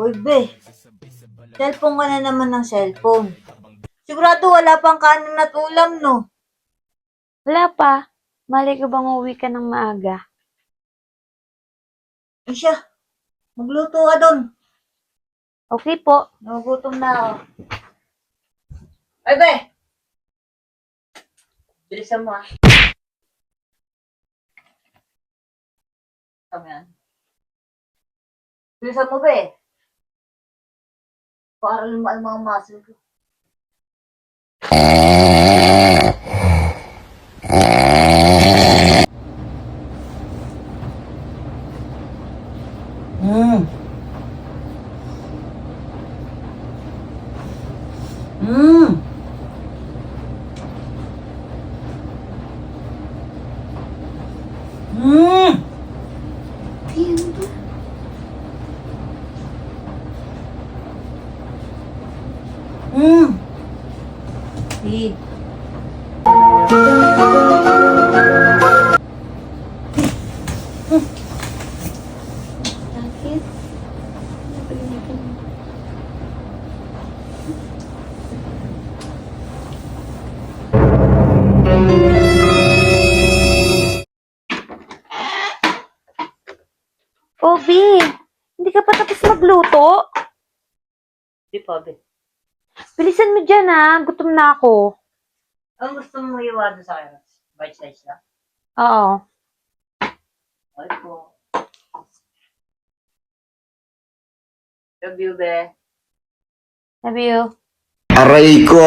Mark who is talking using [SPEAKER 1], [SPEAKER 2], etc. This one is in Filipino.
[SPEAKER 1] Uy, be. Cellphone ka na naman ng cellphone. Sigurado wala pang kanin at ulam, no?
[SPEAKER 2] Wala pa. Mali ka bang uwi ka ng maaga?
[SPEAKER 1] Siya, magluto ka doon.
[SPEAKER 2] Okay po.
[SPEAKER 1] Nagugutom na ako. Ay, be! Bilisan mo, ah. Kami yan. Bilisan mo, be. Para lumaan mga muscle ko. Mm. Mm. Mm. Mm. Si.
[SPEAKER 2] Bakit? Obi, hindi ka pa tapos magluto?
[SPEAKER 1] Di pa, be.
[SPEAKER 2] Bilisan mo dyan gutom na ako.
[SPEAKER 1] Ang gusto mo iwado sa akin? Bite size na?
[SPEAKER 2] Oo.
[SPEAKER 1] Ay po. Love you, be.
[SPEAKER 2] Love you.
[SPEAKER 3] Aray ko!